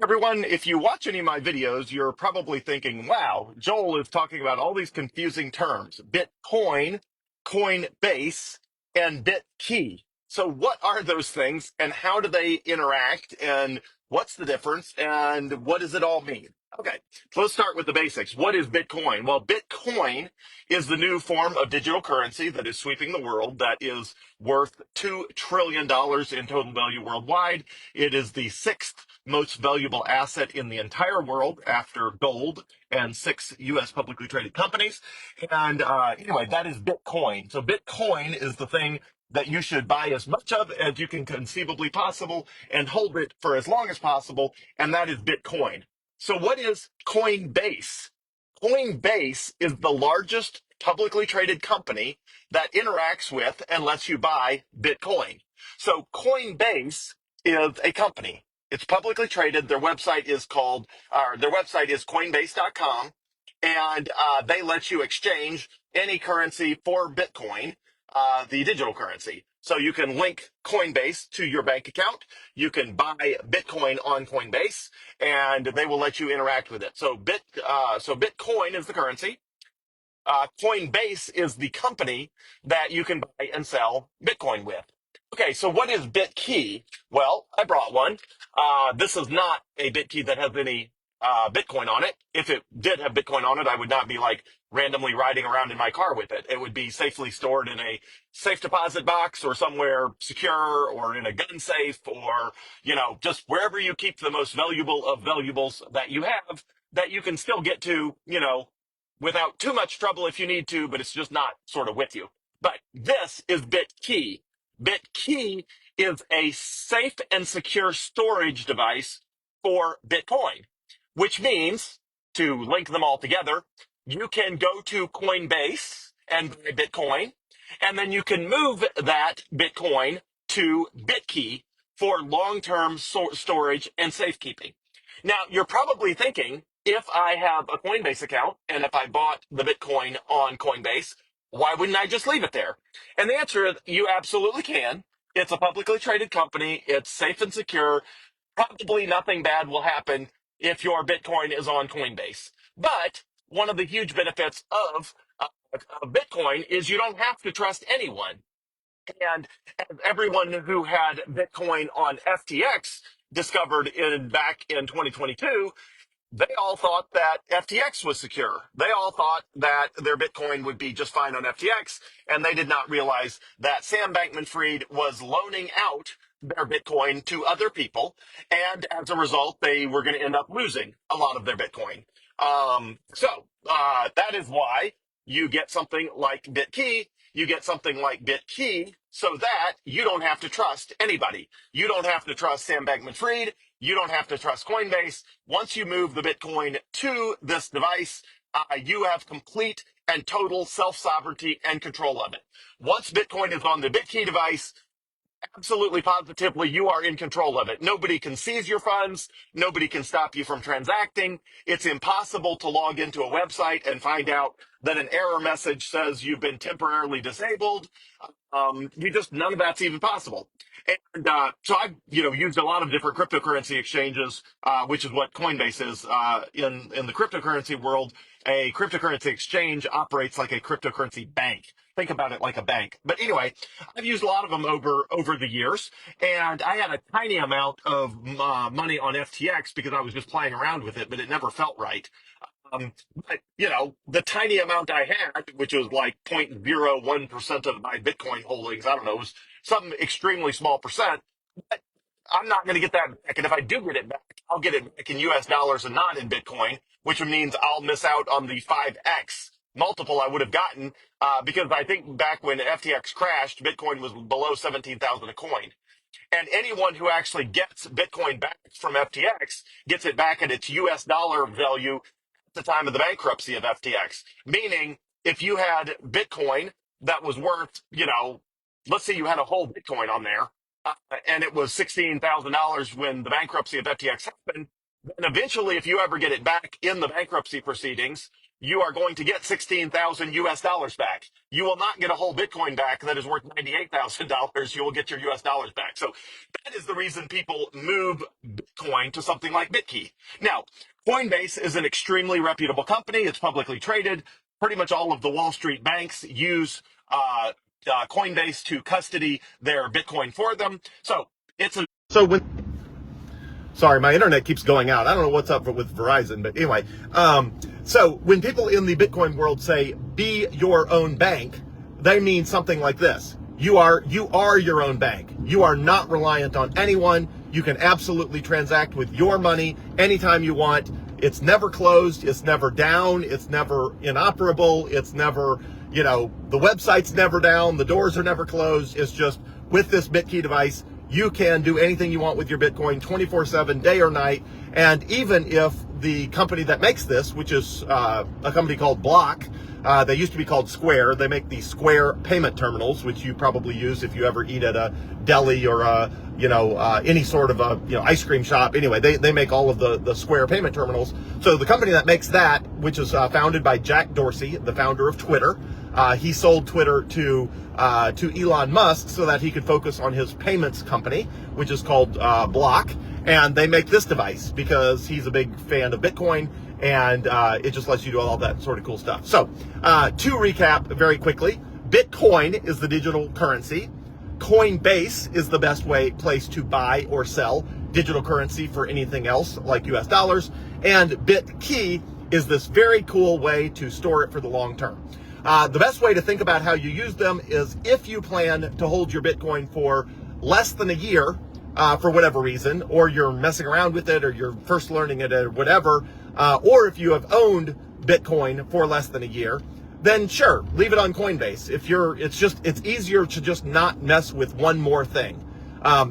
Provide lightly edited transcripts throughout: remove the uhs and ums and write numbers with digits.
Everyone, if you watch any of my videos, you're probably thinking, wow, Joel is talking about all these confusing terms: Bitcoin, Coinbase, and Bitkey. So what are those things and how do they interact and what's the difference and what does it all mean? Okay, so let's start with the basics. What is Bitcoin? Well, Bitcoin is the new form of digital currency that is sweeping the world, that is worth $2 trillion in total value worldwide. It is the sixth most valuable asset in the entire world after gold and six U.S. publicly traded companies. And anyway, that is Bitcoin. So Bitcoin is the thing that you should buy as much of as you can conceivably possible and hold it for as long as possible. And that is Bitcoin. So what is Coinbase? Coinbase is the largest publicly traded company that interacts with and lets you buy Bitcoin. So Coinbase is a company. It's publicly traded. Their website is Coinbase.com, and they let you exchange any currency for Bitcoin, the digital currency. So you can link Coinbase to your bank account. You can buy Bitcoin on Coinbase, and they will let you interact with it. So Bitcoin is the currency. Coinbase is the company that you can buy and sell Bitcoin with. Okay, so what is Bitkey? Well, I brought one. This is not a Bitkey that has any Bitcoin on it. If it did have Bitcoin on it, I would not be like randomly riding around in my car with it. It would be safely stored in a safe deposit box or somewhere secure or in a gun safe or, just wherever you keep the most valuable of valuables that you have that you can still get to, without too much trouble if you need to, but it's just not sort of with you. But this is Bitkey. Bitkey is a safe and secure storage device for Bitcoin, which means, to link them all together, you can go to Coinbase and buy Bitcoin, and then you can move that Bitcoin to Bitkey for long-term storage and safekeeping. Now, you're probably thinking, if I have a Coinbase account and if I bought the Bitcoin on Coinbase, why wouldn't I just leave it there? And the answer is you absolutely can. It's a publicly traded company. It's safe and secure. Probably nothing bad will happen if your Bitcoin is on Coinbase. But one of the huge benefits of Bitcoin is you don't have to trust anyone. And everyone who had Bitcoin on FTX discovered back in 2022, they all thought that FTX was secure. They all thought that their Bitcoin would be just fine on FTX, and they did not realize that Sam Bankman-Fried was loaning out their Bitcoin to other people, and as a result, they were going to end up losing a lot of their Bitcoin. So that is why you get something like Bitkey. You get something like Bitkey so that you don't have to trust anybody. You don't have to trust Sam Bankman-Fried. You don't have to trust Coinbase. Once you move the Bitcoin to this device, you have complete and total self-sovereignty and control of it. Once Bitcoin is on the Bitkey device, absolutely positively you are in control of it. Nobody can seize your funds. Nobody can stop you from transacting. It's impossible to log into a website and find out that an error message says you've been temporarily disabled. None of that's even possible. And so I've used a lot of different cryptocurrency exchanges, which is what Coinbase is in the cryptocurrency world. A cryptocurrency exchange operates like a cryptocurrency bank. Think about it like a bank. But anyway, I've used a lot of them over the years, and I had a tiny amount of money on FTX because I was just playing around with it, but it never felt right. But the tiny amount I had, which was like 0.01% of my Bitcoin holdings, I don't know, it was some extremely small percent. But I'm not going to get that back. And if I do get it back, I'll get it back in US dollars and not in Bitcoin, which means I'll miss out on the 5x multiple I would have gotten, because I think back when FTX crashed, Bitcoin was below 17,000 a coin. And anyone who actually gets Bitcoin back from FTX gets it back at its US dollar value at the time of the bankruptcy of FTX. Meaning, if you had Bitcoin that was worth, let's say you had a whole Bitcoin on there, and it was $16,000 when the bankruptcy of FTX happened, then eventually, if you ever get it back in the bankruptcy proceedings, you are going to get 16,000 US dollars back. You will not get a whole Bitcoin back that is worth $98,000. You will get your US dollars back. So that is the reason people move Bitcoin to something like Bitkey. Now, Coinbase is an extremely reputable company. It's publicly traded. Pretty much all of the Wall Street banks use Coinbase to custody their Bitcoin for them. So it's a sorry, my internet keeps going out. I don't know what's up with Verizon, but anyway. So when people in the Bitcoin world say, be your own bank, they mean something like this. You are your own bank. You are not reliant on anyone. You can absolutely transact with your money anytime you want. It's never closed. It's never down. It's never inoperable. It's never, the website's never down. The doors are never closed. It's just with this Bitkey device, you can do anything you want with your Bitcoin 24/7, day or night. And even if the company that makes this, which is a company called Block, they used to be called Square. They make the Square payment terminals, which you probably use if you ever eat at a deli or any sort of ice cream shop. Anyway, they make all of the Square payment terminals. So the company that makes that, which is founded by Jack Dorsey, the founder of Twitter, he sold Twitter to Elon Musk so that he could focus on his payments company, which is called Block. And they make this device because he's a big fan of Bitcoin, and it just lets you do all that sort of cool stuff. So to recap very quickly, Bitcoin is the digital currency. Coinbase is the best place to buy or sell digital currency for anything else like US dollars. And Bitkey is this very cool way to store it for the long term. The best way to think about how you use them is if you plan to hold your Bitcoin for less than a year, for whatever reason, or you're messing around with it, or you're first learning it, or whatever, or if you have owned Bitcoin for less than a year, then sure, leave it on Coinbase. It's easier to just not mess with one more thing.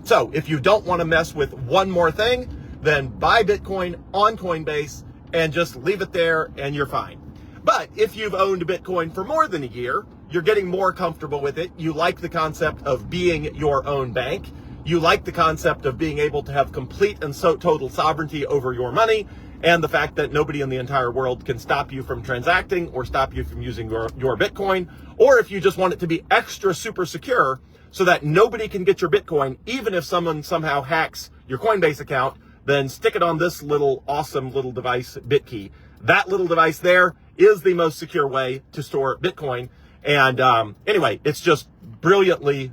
So if you don't want to mess with one more thing, then buy Bitcoin on Coinbase and just leave it there and you're fine. But if you've owned Bitcoin for more than a year, you're getting more comfortable with it. You like the concept of being your own bank. You like the concept of being able to have complete and total sovereignty over your money, and the fact that nobody in the entire world can stop you from transacting or stop you from using your Bitcoin. Or if you just want it to be extra super secure so that nobody can get your Bitcoin, even if someone somehow hacks your Coinbase account, then stick it on this awesome little device, Bitkey. That little device there is the most secure way to store Bitcoin. And anyway, it's just brilliantly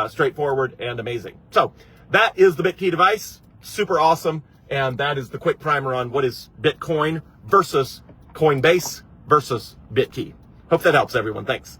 straightforward and amazing. So that is the Bitkey device. Super awesome. And that is the quick primer on what is Bitcoin versus Coinbase versus Bitkey. Hope that helps everyone. Thanks.